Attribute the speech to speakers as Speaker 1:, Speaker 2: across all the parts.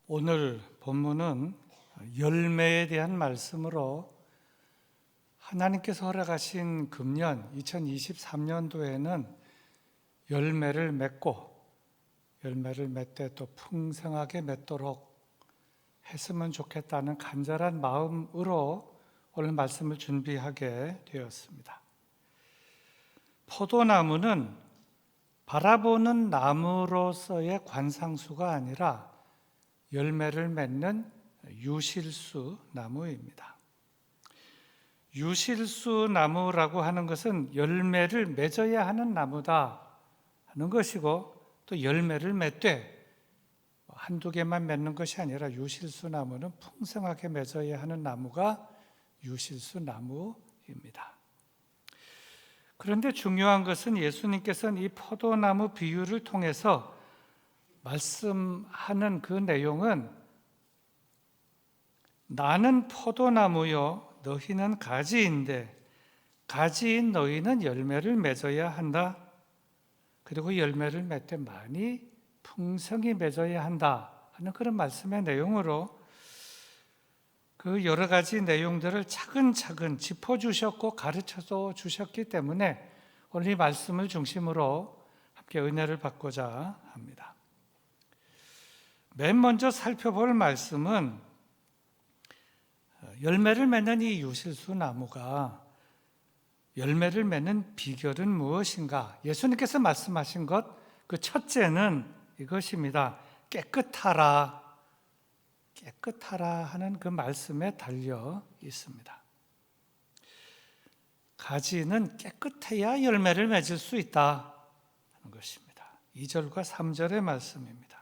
Speaker 1: 오늘 본문은 열매에 대한 말씀으로 하나님께서 허락하신 금년 2023년도에는 열매를 맺고 열매를 맺되 또 풍성하게 맺도록 했으면 좋겠다는 간절한 마음으로 오늘 말씀을 준비하게 되었습니다. 포도나무는 바라보는 나무로서의 관상수가 아니라 열매를 맺는 유실수 나무입니다. 유실수 나무라고 하는 것은 열매를 맺어야 하는 나무다 하는 것이고, 또 열매를 맺되 한두 개만 맺는 것이 아니라 유실수 나무는 풍성하게 맺어야 하는 나무가 유실수 나무입니다. 그런데 중요한 것은 예수님께서는 이 포도나무 비유를 통해서 말씀하는 그 내용은 나는 포도나무요 너희는 가지인데 가지인 너희는 열매를 맺어야 한다. 그리고 열매를 맺되 많이 풍성히 맺어야 한다 하는 그런 말씀의 내용으로 그 여러 가지 내용들을 차근차근 짚어주셨고 가르쳐서 주셨기 때문에 오늘 이 말씀을 중심으로 함께 은혜를 받고자 합니다. 맨 먼저 살펴볼 말씀은 열매를 맺는 이 유실수 나무가 열매를 맺는 비결은 무엇인가? 예수님께서 말씀하신 것, 그 첫째는 이것입니다. 깨끗하라 하는 그 말씀에 달려 있습니다. 가지는 깨끗해야 열매를 맺을 수 있다 하는 것입니다. 2절과 3절의 말씀입니다.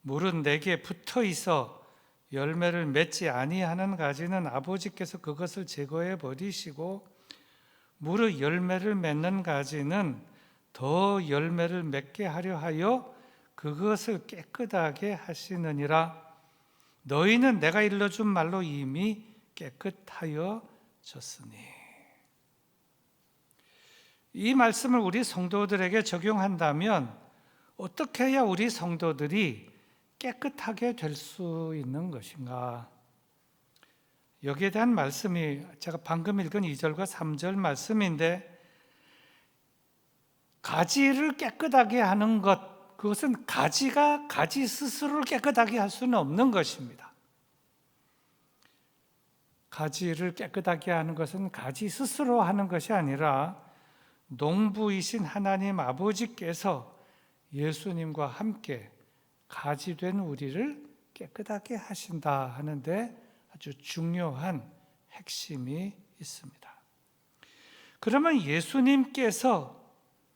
Speaker 1: 물은 내게 붙어 있어 열매를 맺지 아니하는 가지는 아버지께서 그것을 제거해 버리시고 무릇 열매를 맺는 가지는 더 열매를 맺게 하려 하여 그것을 깨끗하게 하시느니라. 너희는 내가 일러준 말로 이미 깨끗하여졌으니. 이 말씀을 우리 성도들에게 적용한다면 어떻게 해야 우리 성도들이 깨끗하게 될 수 있는 것인가? 여기에 대한 말씀이 제가 방금 읽은 2절과 3절 말씀인데, 가지를 깨끗하게 하는 것, 그것은 가지가 가지 스스로를 깨끗하게 할 수는 없는 것입니다. 가지를 깨끗하게 하는 것은 가지 스스로 하는 것이 아니라 농부이신 하나님 아버지께서 예수님과 함께 가지된 우리를 깨끗하게 하신다 하는데 아주 중요한 핵심이 있습니다. 그러면 예수님께서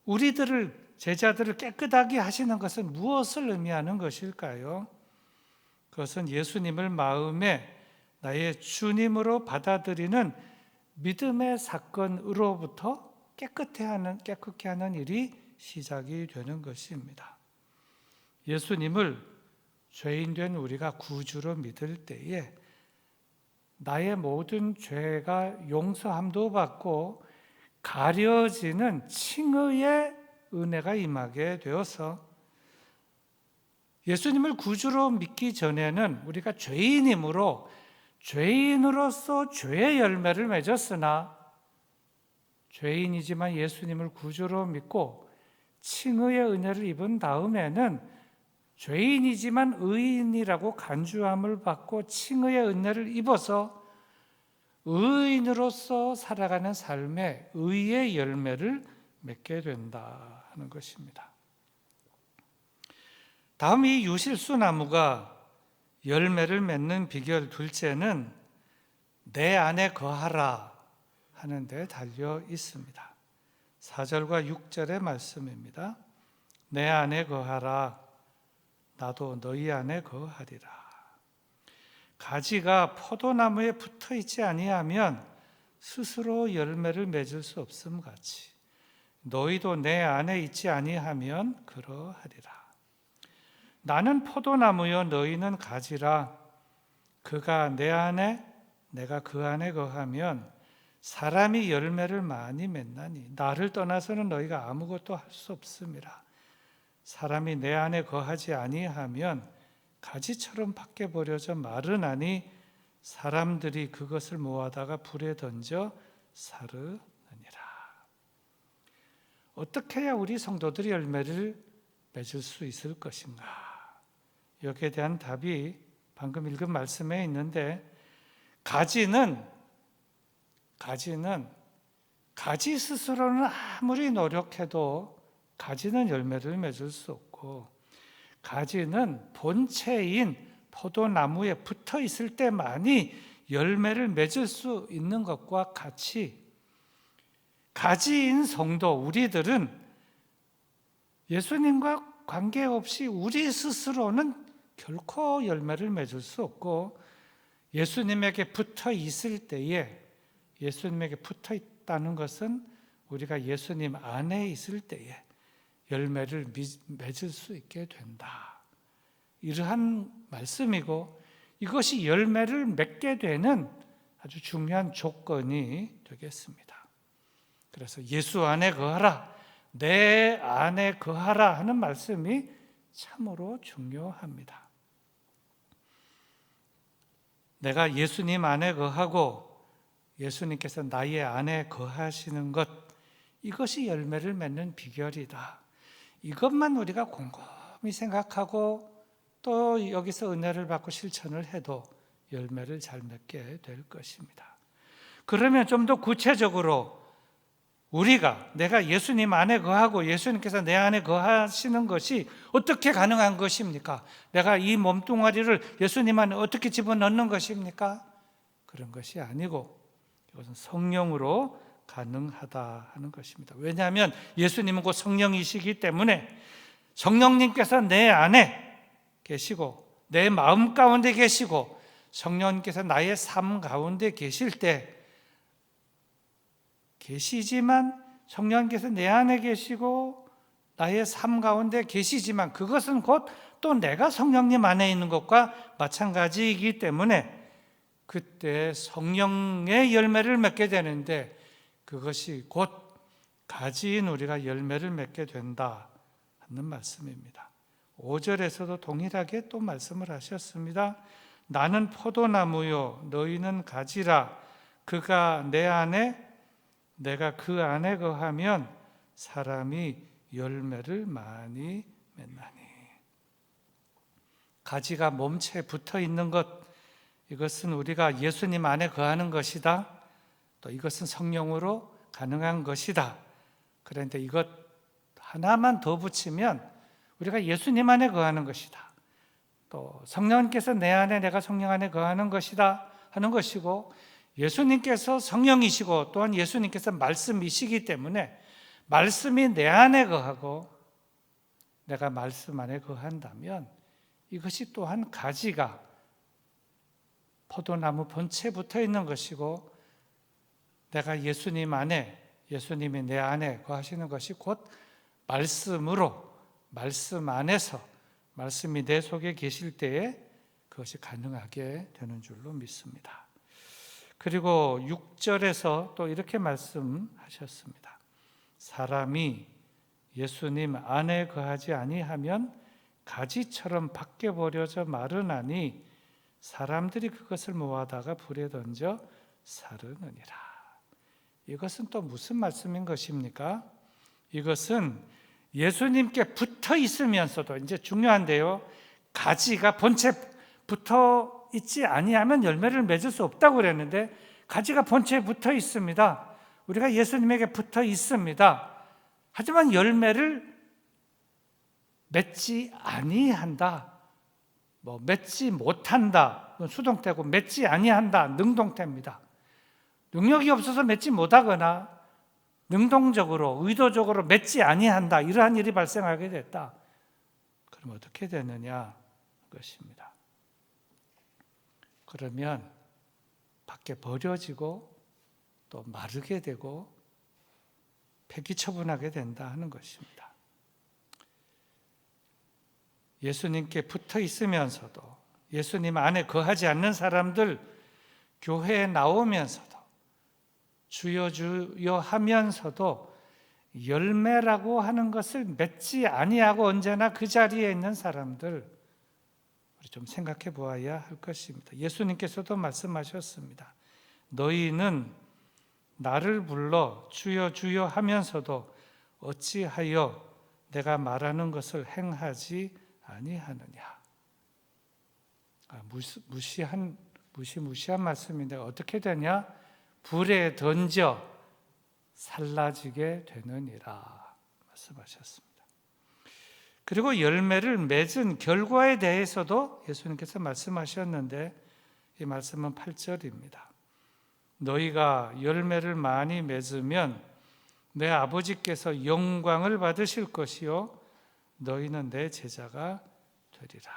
Speaker 1: 우리들을, 제자들을 깨끗하게 하시는 것은 무엇을 의미하는 것일까요? 그것은 예수님을 마음에 나의 주님으로 받아들이는 믿음의 사건으로부터 깨끗게 하는 일이 시작이 되는 것입니다. 예수님을 죄인된 우리가 구주로 믿을 때에 나의 모든 죄가 용서함도 받고 가려지는 칭의의 은혜가 임하게 되어서 예수님을 구주로 믿기 전에는 우리가 죄인으로서 죄의 열매를 맺었으나 죄인이지만 예수님을 구주로 믿고 칭의의 은혜를 입은 다음에는 죄인이지만 의인이라고 간주함을 받고 칭의의 은혜를 입어서 의인으로서 살아가는 삶에 의의 열매를 맺게 된다 하는 것입니다. 다음 이 유실수 나무가 열매를 맺는 비결 둘째는 내 안에 거하라 하는 데 달려 있습니다. 4절과 6절의 말씀입니다. 내 안에 거하라 나도 너희 안에 거하리라. 가지가 포도나무에 붙어 있지 아니하면 스스로 열매를 맺을 수 없음 같이 너희도 내 안에 있지 아니하면 그러하리라. 나는 포도나무요 너희는 가지라. 그가 내 안에 내가 그 안에 거하면 사람이 열매를 많이 맺나니 나를 떠나서는 너희가 아무것도 할 수 없음이라. 사람이 내 안에 거하지 아니하면 가지처럼 밖에 버려져 마르나니 사람들이 그것을 모아다가 불에 던져 사르느니라. 어떻게 해야 우리 성도들이 열매를 맺을 수 있을 것인가? 여기에 대한 답이 방금 읽은 말씀에 있는데, 가지 스스로는 아무리 노력해도 가지는 열매를 맺을 수 없고, 가지는 본체인 포도나무에 붙어 있을 때만이 열매를 맺을 수 있는 것과 같이, 가지인 성도 우리들은 예수님과 관계없이 우리 스스로는 결코 열매를 맺을 수 없고, 예수님에게 붙어 있을 때에, 예수님에게 붙어 있다는 것은 우리가 예수님 안에 있을 때에 열매를 맺을 수 있게 된다. 이러한 말씀이고, 이것이 열매를 맺게 되는 아주 중요한 조건이 되겠습니다. 그래서 예수 안에 거하라, 내 안에 거하라 하는 말씀이 참으로 중요합니다. 내가 예수님 안에 거하고 예수님께서 나의 안에 거하시는 것, 이것이 열매를 맺는 비결이다. 이것만 우리가 곰곰이 생각하고 또 여기서 은혜를 받고 실천을 해도 열매를 잘 맺게 될 것입니다. 그러면 좀 더 구체적으로 내가 예수님 안에 거하고 예수님께서 내 안에 거하시는 것이 어떻게 가능한 것입니까? 내가 이 몸뚱아리를 예수님 안에 어떻게 집어넣는 것입니까? 그런 것이 아니고 이것은 성령으로 가능하다 하는 것입니다. 왜냐하면 예수님은 곧 성령이시기 때문에 성령님께서 내 안에 계시고 내 마음 가운데 계시고 성령님께서 나의 삶 가운데 계시지만 성령님께서 내 안에 계시고 나의 삶 가운데 계시지만 그것은 곧 또 내가 성령님 안에 있는 것과 마찬가지이기 때문에 그때 성령의 열매를 맺게 되는데 그것이 곧 가지인 우리가 열매를 맺게 된다 하는 말씀입니다. 5절에서도 동일하게 또 말씀을 하셨습니다. 나는 포도나무요 너희는 가지라. 그가 내 안에 내가 그 안에 거하면 사람이 열매를 많이 맺나니. 가지가 몸체에 붙어 있는 것, 이것은 우리가 예수님 안에 거하는 것이다. 또 이것은 성령으로 가능한 것이다. 그런데 이것 하나만 더 붙이면 우리가 예수님 안에 거하는 것이다. 또 성령님께서 내 안에 내가 성령 안에 거하는 것이다 하는 것이고, 예수님께서 성령이시고 또한 예수님께서 말씀이시기 때문에 말씀이 내 안에 거하고 내가 말씀 안에 거한다면 이것이 또한 가지가 포도나무 본체에 붙어 있는 것이고, 내가 예수님 안에, 예수님이 내 안에 거하시는 것이 곧 말씀으로, 말씀 안에서 말씀이 내 속에 계실 때에 그것이 가능하게 되는 줄로 믿습니다. 그리고 6절에서 또 이렇게 말씀하셨습니다. 사람이 예수님 안에 거하지 아니하면 가지처럼 밖에 버려져 마르나니 사람들이 그것을 모아다가 불에 던져 사르느니라. 이것은 또 무슨 말씀인 것입니까? 이것은 예수님께 붙어 있으면서도, 이제 중요한데요, 가지가 본체에 붙어 있지 아니하면 열매를 맺을 수 없다고 그랬는데 가지가 본체에 붙어 있습니다. 우리가 예수님에게 붙어 있습니다. 하지만 열매를 맺지 아니한다, 맺지 못한다, 수동태고 맺지 아니한다 능동태입니다. 능력이 없어서 맺지 못하거나 능동적으로 의도적으로 맺지 아니한다, 이러한 일이 발생하게 됐다. 그럼 어떻게 되느냐 것입니다. 그러면 밖에 버려지고 또 마르게 되고 폐기처분하게 된다 하는 것입니다. 예수님께 붙어 있으면서도 예수님 안에 거하지 않는 사람들, 교회에 나오면서도 주여 주여 하면서도 열매라고 하는 것을 맺지 아니하고 언제나 그 자리에 있는 사람들, 우리 좀 생각해 보아야 할 것입니다. 예수님께서도 말씀하셨습니다. 너희는 나를 불러 주여 주여 하면서도 어찌하여 내가 말하는 것을 행하지 아니하느냐. 무시무시한 말씀인데 어떻게 되냐? 불에 던져 살라지게 되느니라 말씀하셨습니다. 그리고 열매를 맺은 결과에 대해서도 예수님께서 말씀하셨는데 이 말씀은 8절입니다. 너희가 열매를 많이 맺으면 내 아버지께서 영광을 받으실 것이요 너희는 내 제자가 되리라.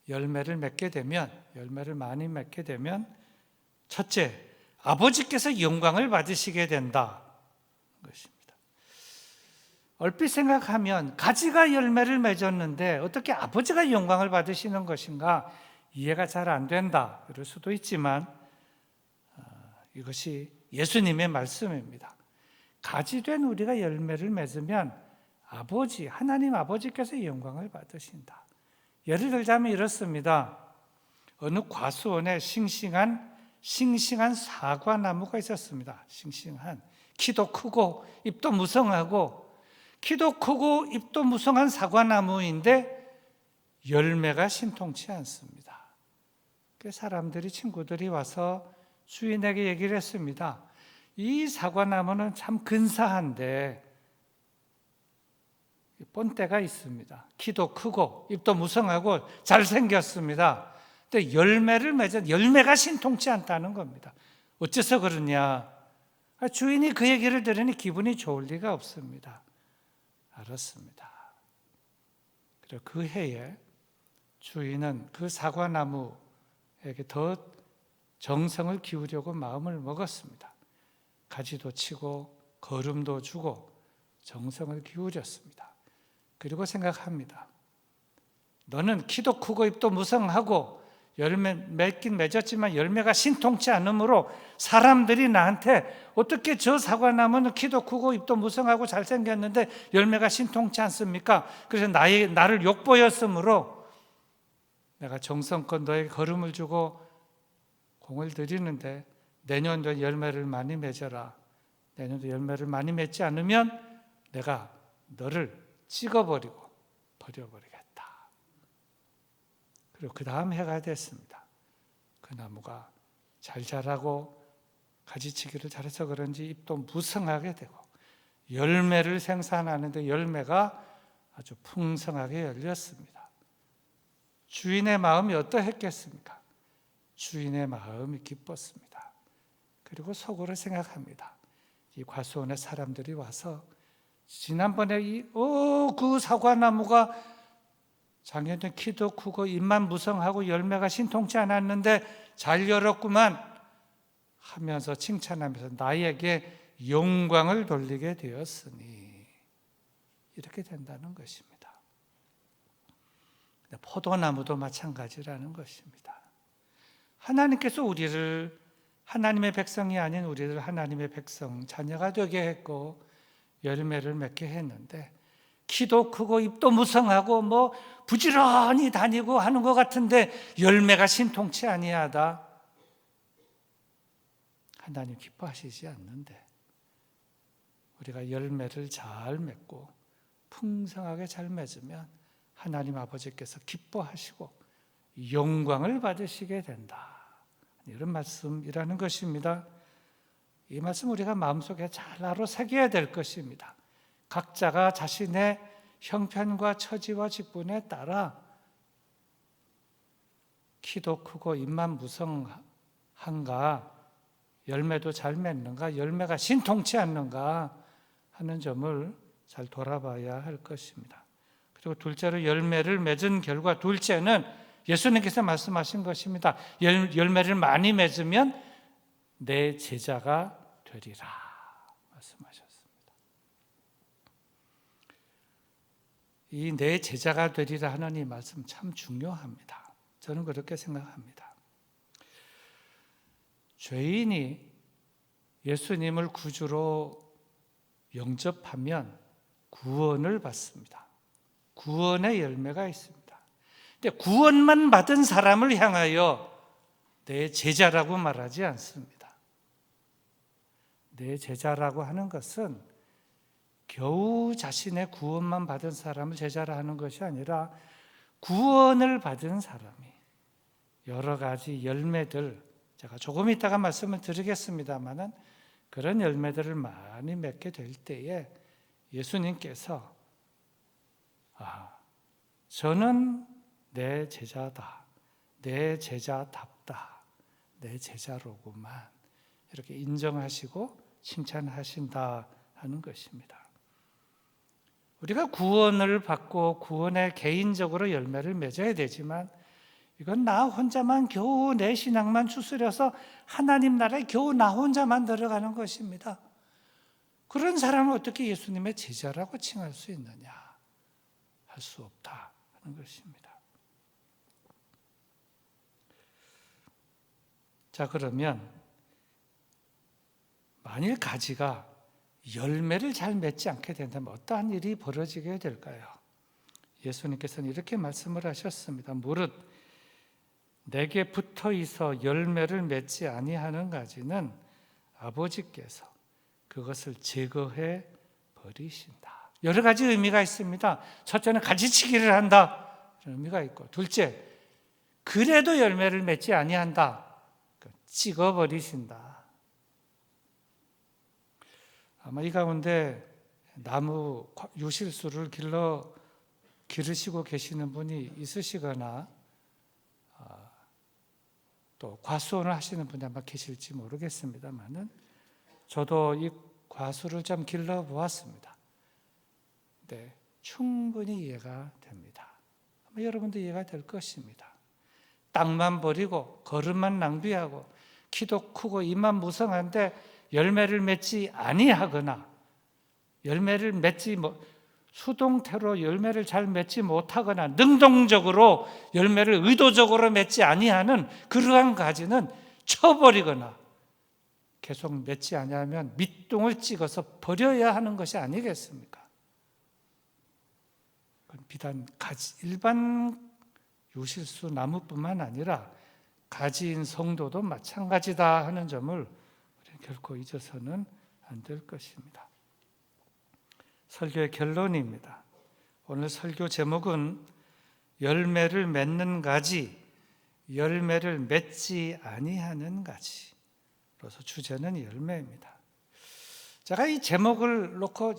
Speaker 1: 열매를 많이 맺게 되면 첫째, 아버지께서 영광을 받으시게 된다 것입니다. 얼핏 생각하면 가지가 열매를 맺었는데 어떻게 아버지가 영광을 받으시는 것인가 이해가 잘 안 된다 그럴 수도 있지만 이것이 예수님의 말씀입니다. 가지 된 우리가 열매를 맺으면 하나님 아버지께서 영광을 받으신다. 예를 들자면 이렇습니다. 어느 과수원에 싱싱한 사과나무가 있었습니다. 싱싱한, 키도 크고 잎도 무성하고 사과나무인데 열매가 신통치 않습니다. 친구들이 와서 주인에게 얘기를 했습니다. 이 사과나무는 참 근사한데 본때가 있습니다. 키도 크고 잎도 무성하고 잘생겼습니다. 근데 열매가 신통치 않다는 겁니다. 어째서 그러냐? 주인이 그 얘기를 들으니 기분이 좋을 리가 없습니다. 알았습니다. 그리고 그 해에 주인은 그 사과나무에게 더 정성을 기울이려고 마음을 먹었습니다. 가지도 치고 거름도 주고 정성을 기울였습니다. 그리고 생각합니다. 너는 키도 크고 잎도 무성하고 열매 맺긴 맺었지만 열매가 신통치 않으므로 사람들이 나한테 어떻게 저 사과나무는 키도 크고 잎도 무성하고 잘생겼는데 열매가 신통치 않습니까? 그래서 나를 욕보였으므로 내가 정성껏 너에게 걸음을 주고 공을 들이는데 내년도 열매를 많이 맺어라. 내년도 열매를 많이 맺지 않으면 내가 너를 찍어버리고 버려버리겠다. 그리고 그 다음 해가 됐습니다. 그 나무가 잘 자라고 가지치기를 잘해서 그런지 잎도 무성하게 되고 열매를 생산하는데 열매가 아주 풍성하게 열렸습니다. 주인의 마음이 어떠했겠습니까? 주인의 마음이 기뻤습니다. 그리고 속으로 생각합니다. 이 과수원에 사람들이 와서 지난번에 그 사과나무가 작년에 키도 크고 잎만 무성하고 열매가 신통치 않았는데 잘 열었구만 하면서 칭찬하면서 나에게 영광을 돌리게 되었으니 이렇게 된다는 것입니다. 포도나무도 마찬가지라는 것입니다. 하나님께서 우리를 하나님의 백성이 아닌 우리를 하나님의 백성, 자녀가 되게 했고 열매를 맺게 했는데 키도 크고 잎도 무성하고 부지런히 다니고 하는 것 같은데 열매가 신통치 아니하다. 하나님 기뻐하시지 않는데 우리가 열매를 잘 맺고 풍성하게 잘 맺으면 하나님 아버지께서 기뻐하시고 영광을 받으시게 된다. 이런 말씀이라는 것입니다. 이 말씀 우리가 마음속에 잘 알아 새겨야 될 것입니다. 각자가 자신의 형편과 처지와 직분에 따라 키도 크고 잎만 무성한가, 열매도 잘 맺는가, 열매가 신통치 않는가 하는 점을 잘 돌아봐야 할 것입니다. 그리고 둘째로 열매를 맺은 결과 둘째는 예수님께서 말씀하신 것입니다. 열매를 많이 맺으면 내 제자가 되리라 말씀하셨습니다. 이 내 제자가 되리라 하는 이 말씀 참 중요합니다. 저는 그렇게 생각합니다. 죄인이 예수님을 구주로 영접하면 구원을 받습니다. 구원의 열매가 있습니다. 근데 구원만 받은 사람을 향하여 내 제자라고 말하지 않습니다. 내 제자라고 하는 것은 겨우 자신의 구원만 받은 사람을 제자라 하는 것이 아니라 구원을 받은 사람이 여러 가지 열매들, 제가 조금 이따가 말씀을 드리겠습니다마는 그런 열매들을 많이 맺게 될 때에 예수님께서 저는 내 제자다, 내 제자답다, 내 제자로구만 이렇게 인정하시고 칭찬하신다 하는 것입니다. 우리가 구원을 받고 구원에 개인적으로 열매를 맺어야 되지만 이건 나 혼자만 겨우 내 신앙만 추스려서 하나님 나라에 겨우 나 혼자만 들어가는 것입니다. 그런 사람을 어떻게 예수님의 제자라고 칭할 수 있느냐? 할 수 없다 하는 것입니다. 자, 그러면 만일 가지가 열매를 잘 맺지 않게 된다면 어떠한 일이 벌어지게 될까요? 예수님께서는 이렇게 말씀을 하셨습니다. 무릇 내게 붙어 있어 열매를 맺지 아니하는 가지는 아버지께서 그것을 제거해 버리신다. 여러 가지 의미가 있습니다. 첫째는 가지치기를 한다, 이런 의미가 있고, 둘째, 그래도 열매를 맺지 아니한다, 찍어버리신다. 아마 이 가운데 나무 유실수를 기르시고 계시는 분이 있으시거나 또 과수원을 하시는 분이 아마 계실지 모르겠습니다만은 저도 이 과수를 좀 길러보았습니다. 네, 충분히 이해가 됩니다. 아마 여러분도 이해가 될 것입니다. 땅만 버리고 거름만 낭비하고 키도 크고 입만 무성한데 열매를 맺지 아니하거나 열매를 맺지 수동태로 열매를 잘 맺지 못하거나 능동적으로 열매를 의도적으로 맺지 아니하는 그러한 가지는 쳐버리거나 계속 맺지 아니하면 밑둥을 찍어서 버려야 하는 것이 아니겠습니까? 비단 일반 유실수 나무뿐만 아니라 가지인 성도도 마찬가지다 하는 점을 결코 잊어서는 안 될 것입니다. 설교의 결론입니다. 오늘 설교 제목은 열매를 맺는 가지, 열매를 맺지 아니하는 가지로서 주제는 열매입니다. 제가 이 제목을 놓고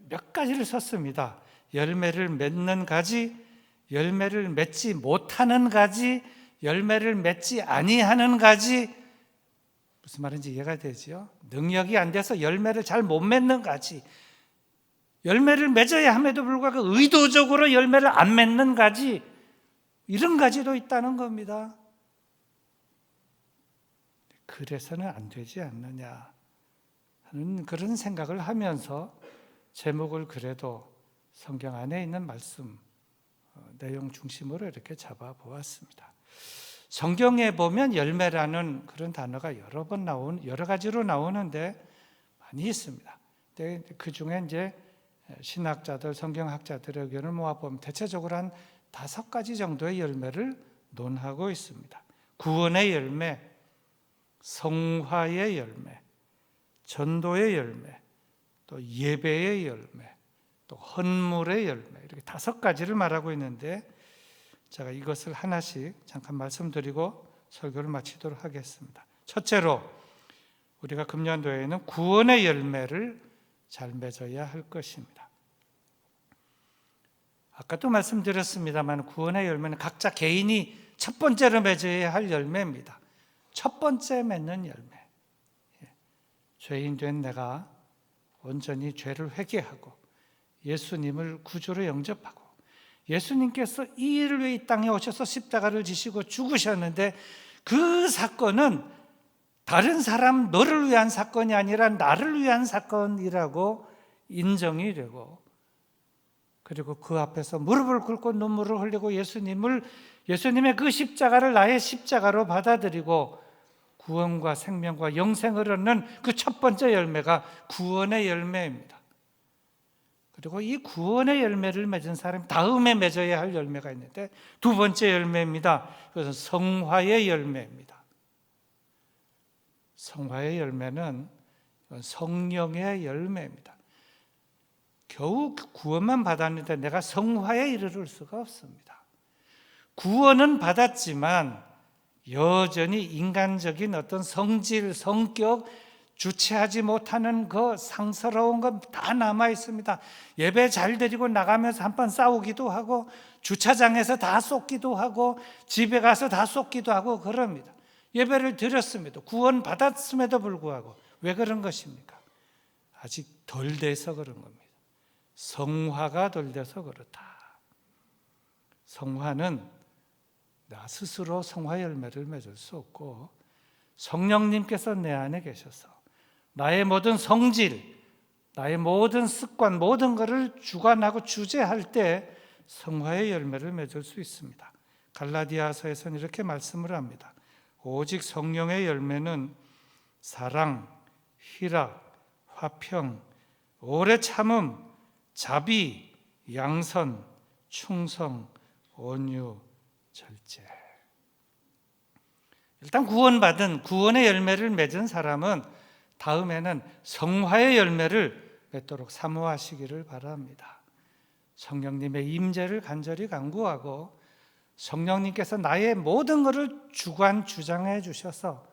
Speaker 1: 몇 가지를 썼습니다. 열매를 맺는 가지, 열매를 맺지 못하는 가지, 열매를 맺지 아니하는 가지. 무슨 말인지 이해가 되죠? 능력이 안 돼서 열매를 잘 못 맺는 가지, 열매를 맺어야 함에도 불구하고 의도적으로 열매를 안 맺는 가지, 이런 가지도 있다는 겁니다. 그래서는 안 되지 않느냐 하는 그런 생각을 하면서 제목을 그래도 성경 안에 있는 말씀 내용 중심으로 이렇게 잡아보았습니다. 성경에 보면 열매라는 그런 단어가 여러 가지로 나오는데 많이 있습니다. 그 중에 이제 신학자들, 성경학자들의 의견을 모아보면 대체적으로 한 5가지 정도의 열매를 논하고 있습니다. 구원의 열매, 성화의 열매, 전도의 열매, 또 예배의 열매, 또 헌물의 열매, 이렇게 5가지를 말하고 있는데 제가 이것을 하나씩 잠깐 말씀드리고 설교를 마치도록 하겠습니다. 첫째로 우리가 금년도에는 구원의 열매를 잘 맺어야 할 것입니다. 아까도 말씀드렸습니다만 구원의 열매는 각자 개인이 첫 번째로 맺어야 할 열매입니다. 첫 번째 맺는 열매. 죄인 된 내가 온전히 죄를 회개하고 예수님을 구주로 영접하고 예수님께서 이 일을 위해 이 땅에 오셔서 십자가를 지시고 죽으셨는데 그 사건은 다른 사람 너를 위한 사건이 아니라 나를 위한 사건이라고 인정이 되고, 그리고 그 앞에서 무릎을 꿇고 눈물을 흘리고 예수님의 그 십자가를 나의 십자가로 받아들이고 구원과 생명과 영생을 얻는 그 첫 번째 열매가 구원의 열매입니다. 그리고 이 구원의 열매를 맺은 사람이 다음에 맺어야 할 열매가 있는데 두 번째 열매입니다. 그것은 성화의 열매입니다. 성화의 열매는 성령의 열매입니다. 겨우 구원만 받았는데 내가 성화에 이르를 수가 없습니다. 구원은 받았지만 여전히 인간적인 어떤 성질, 성격, 주체하지 못하는 그 상스러운 건 다 남아 있습니다. 예배 잘 드리고 나가면서 한번 싸우기도 하고 주차장에서 다 쏟기도 하고 집에 가서 다 쏟기도 하고 그럽니다. 예배를 드렸습니다. 구원 받았음에도 불구하고 왜 그런 것입니까? 아직 덜 돼서 그런 겁니다. 성화가 덜 돼서 그렇다. 성화는 나 스스로 성화 열매를 맺을 수 없고 성령님께서 내 안에 계셔서 나의 모든 성질, 나의 모든 습관, 모든 것을 주관하고 주재할 때 성화의 열매를 맺을 수 있습니다. 갈라디아서에서는 이렇게 말씀을 합니다. 오직 성령의 열매는 사랑, 희락, 화평, 오래 참음, 자비, 양선, 충성, 온유, 절제. 일단 구원받은 구원의 열매를 맺은 사람은 다음에는 성화의 열매를 맺도록 사모하시기를 바랍니다. 성령님의 임재를 간절히 간구하고 성령님께서 나의 모든 것을 주관 주장해 주셔서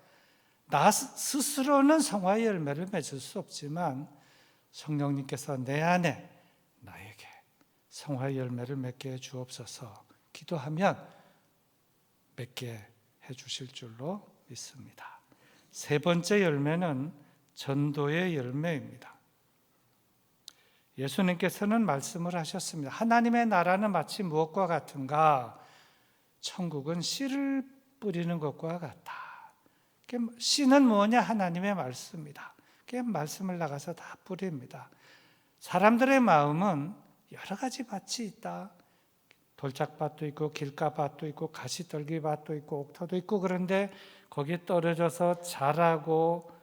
Speaker 1: 나 스스로는 성화의 열매를 맺을 수 없지만 성령님께서 내 안에 나에게 성화의 열매를 맺게 해 주옵소서 기도하면 맺게 해 주실 줄로 믿습니다. 세 번째 열매는 전도의 열매입니다. 예수님께서는 말씀을 하셨습니다. 하나님의 나라는 마치 무엇과 같은가? 천국은 씨를 뿌리는 것과 같다. 씨는 뭐냐? 하나님의 말씀입니다. 말씀을 나가서 다 뿌립니다. 사람들의 마음은 여러 가지 밭이 있다. 돌짝밭도 있고 길가밭도 있고 가시떨기밭도 있고 옥토도 있고 그런데 거기에 떨어져서 자라고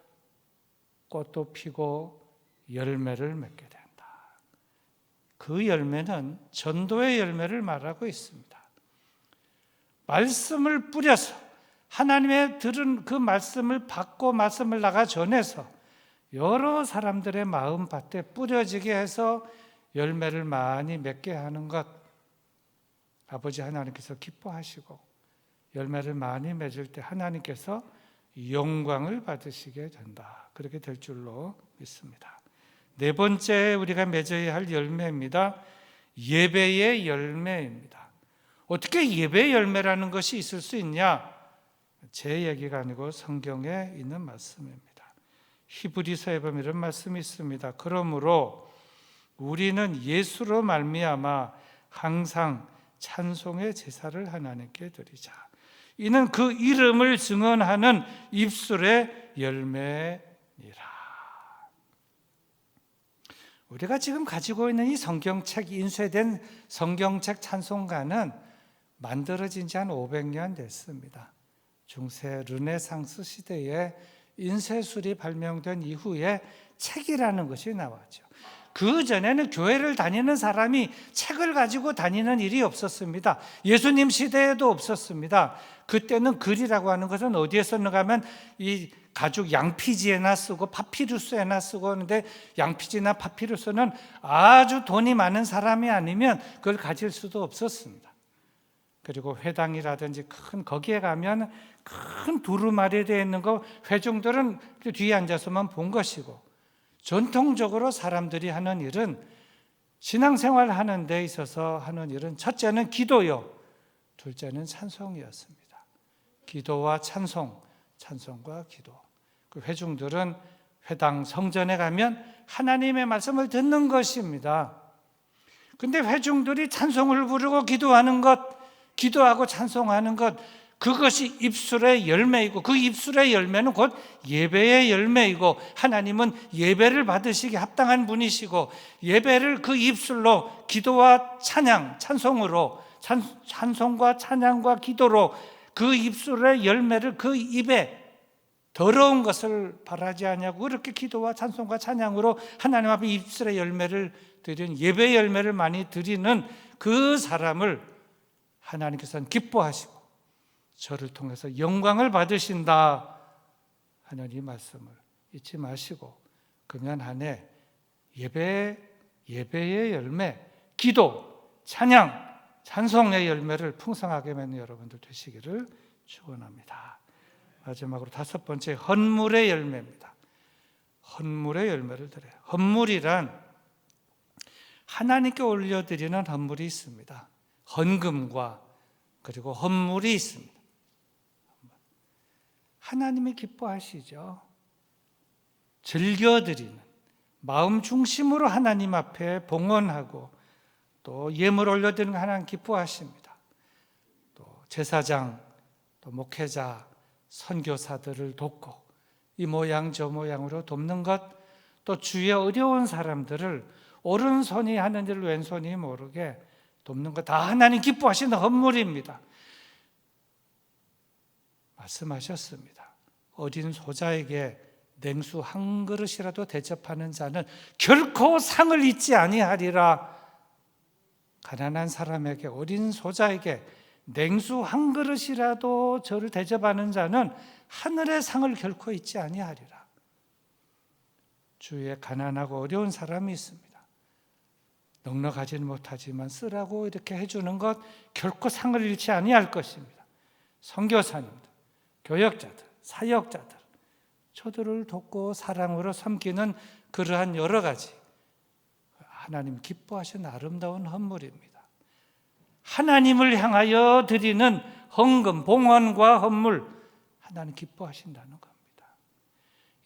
Speaker 1: 꽃도 피고 열매를 맺게 된다. 그 열매는 전도의 열매를 말하고 있습니다. 말씀을 뿌려서 하나님의 들은 그 말씀을 받고 말씀을 나가 전해서 여러 사람들의 마음밭에 뿌려지게 해서 열매를 많이 맺게 하는 것 아버지 하나님께서 기뻐하시고 열매를 많이 맺을 때 하나님께서 영광을 받으시게 된다. 그렇게 될 줄로 믿습니다. 네 번째 우리가 맺어야 할 열매입니다. 예배의 열매입니다. 어떻게 예배의 열매라는 것이 있을 수 있냐? 제 얘기가 아니고 성경에 있는 말씀입니다. 히브리서에 보면 이런 말씀이 있습니다. 그러므로 우리는 예수로 말미암아 항상 찬송의 제사를 하나님께 드리자. 이는 그 이름을 증언하는 입술의 열매니라. 우리가 지금 가지고 있는 이 성경책, 인쇄된 성경책 찬송가는 만들어진 지 한 500년 됐습니다. 중세 르네상스 시대에 인쇄술이 발명된 이후에 책이라는 것이 나왔죠. 그 전에는 교회를 다니는 사람이 책을 가지고 다니는 일이 없었습니다. 예수님 시대에도 없었습니다. 그때는 글이라고 하는 것은 어디에 썼는가 하면 이 가죽 양피지에나 쓰고 파피루스에나 쓰고 하는데 양피지나 파피루스는 아주 돈이 많은 사람이 아니면 그걸 가질 수도 없었습니다. 그리고 회당이라든지 큰 거기에 가면 큰 두루마리에 되어 있는 거 회중들은 뒤에 앉아서만 본 것이고 전통적으로 사람들이 하는 일은 신앙생활 하는 데 있어서 하는 일은 첫째는 기도요, 둘째는 찬송이었습니다. 기도와 찬송, 찬송과 기도. 그 회중들은 회당 성전에 가면 하나님의 말씀을 듣는 것입니다. 근데 회중들이 찬송을 부르고 기도하는 것, 기도하고 찬송하는 것, 그것이 입술의 열매이고 그 입술의 열매는 곧 예배의 열매이고 하나님은 예배를 받으시기 합당한 분이시고 예배를 그 입술로 기도와 찬양, 찬송으로 찬송과 찬양과 기도로 그 입술의 열매를 그 입에 더러운 것을 바라지 아니하고 그렇게 기도와 찬송과 찬양으로 하나님 앞에 입술의 열매를 드리는, 예배의 열매를 많이 드리는 그 사람을 하나님께서는 기뻐하시고 저를 통해서 영광을 받으신다 하는 이 말씀을 잊지 마시고, 금년 한 해 예배의 열매, 기도, 찬양, 찬송의 열매를 풍성하게 맺는 여러분들 되시기를 축원합니다. 마지막으로 5번째, 헌물의 열매입니다. 헌물의 열매를 드려요. 헌물이란 하나님께 올려드리는 헌물이 있습니다. 헌금과 그리고 헌물이 있습니다. 하나님이 기뻐하시죠. 즐겨드리는, 마음 중심으로 하나님 앞에 봉헌하고 또 예물 올려드리는 거 하나님 기뻐하십니다. 또 제사장, 또 목회자, 선교사들을 돕고 이 모양 저 모양으로 돕는 것, 또 주위에 어려운 사람들을 오른손이 하는 일 왼손이 모르게 돕는 것, 다 하나님 기뻐하시는 헌물입니다. 말씀하셨습니다. 어린 소자에게 냉수 한 그릇이라도 대접하는 자는 결코 상을 잊지 아니하리라. 가난한 사람에게, 어린 소자에게 냉수 한 그릇이라도 저를 대접하는 자는 하늘의 상을 결코 잊지 아니하리라. 주위에 가난하고 어려운 사람이 있습니다. 넉넉하지는 못하지만 쓰라고 이렇게 해주는 것 결코 상을 잃지 아니할 것입니다. 선교사님들, 교역자들, 사역자들, 저들을 돕고 사랑으로 섬기는 그러한 여러 가지 하나님 기뻐하시는 아름다운 헌물입니다. 하나님을 향하여 드리는 헌금, 봉헌과 헌물, 하나님 기뻐하신다는 겁니다.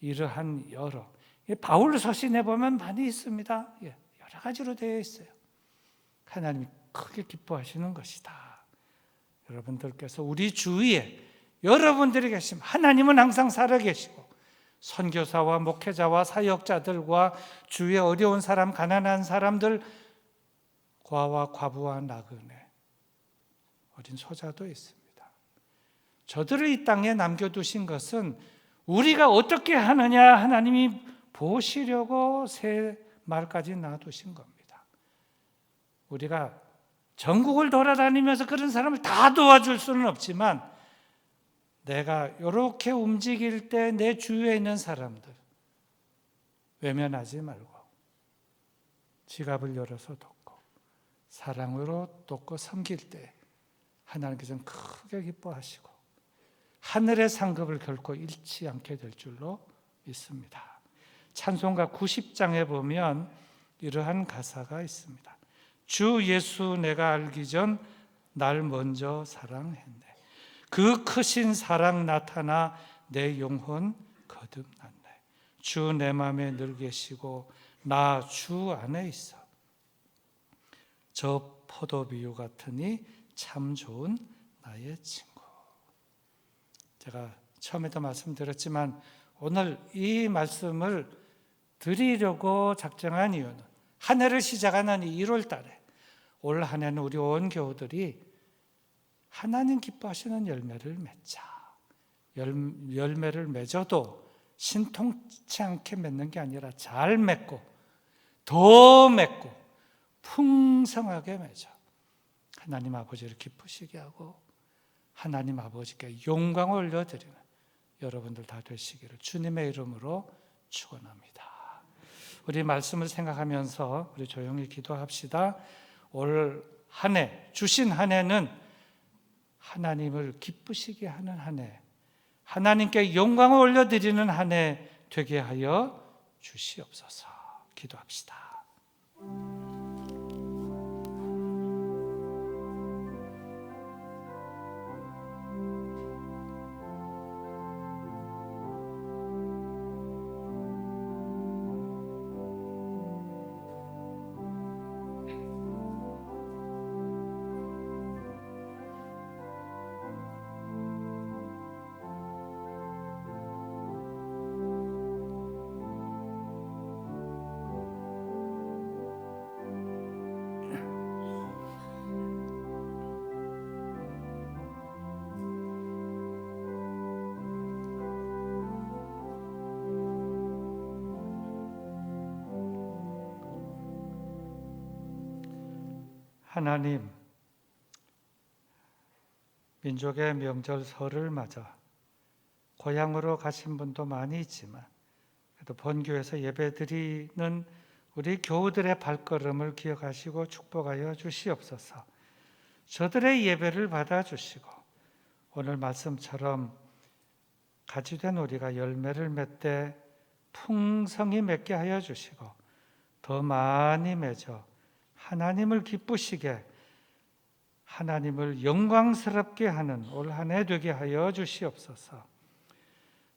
Speaker 1: 이러한 바울 서신에 보면 많이 있습니다. 여러 가지로 되어 있어요. 하나님이 크게 기뻐하시는 것이다. 여러분들께서 우리 주위에 여러분들이 계시면 하나님은 항상 살아계시고, 선교사와 목회자와 사역자들과 주위에 어려운 사람, 가난한 사람들, 과와 과부와 나그네, 어린 소자도 있습니다. 저들을 이 땅에 남겨두신 것은 우리가 어떻게 하느냐 하나님이 보시려고 새 말까지 놔두신 겁니다. 우리가 전국을 돌아다니면서 그런 사람을 다 도와줄 수는 없지만 내가 이렇게 움직일 때 내 주위에 있는 사람들 외면하지 말고 지갑을 열어서 돕고 사랑으로 돕고 섬길 때 하나님께서는 크게 기뻐하시고 하늘의 상급을 결코 잃지 않게 될 줄로 믿습니다. 찬송가 90장에 보면 이러한 가사가 있습니다. 주 예수 내가 알기 전 날 먼저 사랑했네. 그 크신 사랑 나타나 내 영혼 거듭났네. 주 내 맘에 늘 계시고 나 주 안에 있어. 저 포도비유 같으니 참 좋은 나의 친구. 제가 처음에도 말씀드렸지만 오늘 이 말씀을 드리려고 작정한 이유는 한 해를 시작하는 1월 달에 올 한 해는 우리 온 교우들이 하나님 기뻐하시는 열매를 맺자. 열매를 맺어도 신통치 않게 맺는 게 아니라 잘 맺고 더 맺고 풍성하게 맺어 하나님 아버지를 기쁘시게 하고 하나님 아버지께 영광을 올려드리는 여러분들 다 되시기를 주님의 이름으로 축원합니다. 우리 말씀을 생각하면서 우리 조용히 기도합시다. 올 한 해, 주신 한 해는 하나님을 기쁘시게 하는 한 해, 하나님께 영광을 올려드리는 한 해 되게 하여 주시옵소서. 기도합시다. 하나님, 민족의 명절 설을 맞아 고향으로 가신 분도 많이 있지만 그래도 본교에서 예배드리는 우리 교우들의 발걸음을 기억하시고 축복하여 주시옵소서. 저들의 예배를 받아주시고 오늘 말씀처럼 가지된 우리가 열매를 맺되 풍성히 맺게 하여 주시고 더 많이 맺어 하나님을 기쁘시게 하나님을 영광스럽게 하는 올 한 해 되게 하여 주시옵소서.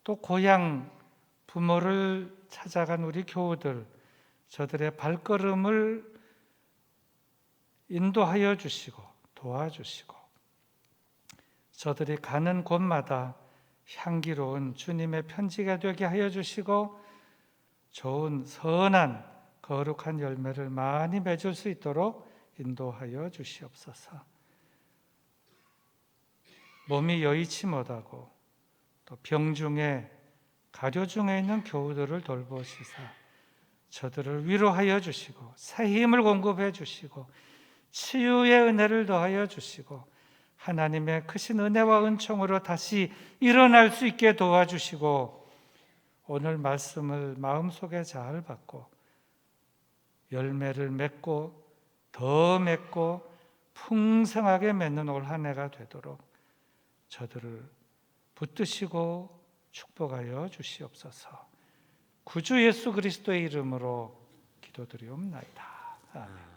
Speaker 1: 또 고향 부모를 찾아간 우리 교우들, 저들의 발걸음을 인도하여 주시고 도와주시고 저들이 가는 곳마다 향기로운 주님의 편지가 되게 하여 주시고 좋은 선한 거룩한 열매를 많이 맺을 수 있도록 인도하여 주시옵소서. 몸이 여의치 못하고 또 병중에 가려 중에 있는 교우들을 돌보시사 저들을 위로하여 주시고 새 힘을 공급해 주시고 치유의 은혜를 더하여 주시고 하나님의 크신 은혜와 은총으로 다시 일어날 수 있게 도와주시고 오늘 말씀을 마음속에 잘 받고 열매를 맺고 더 맺고 풍성하게 맺는 올 한 해가 되도록 저들을 붙드시고 축복하여 주시옵소서. 구주 예수 그리스도의 이름으로 기도드리옵나이다. 아멘.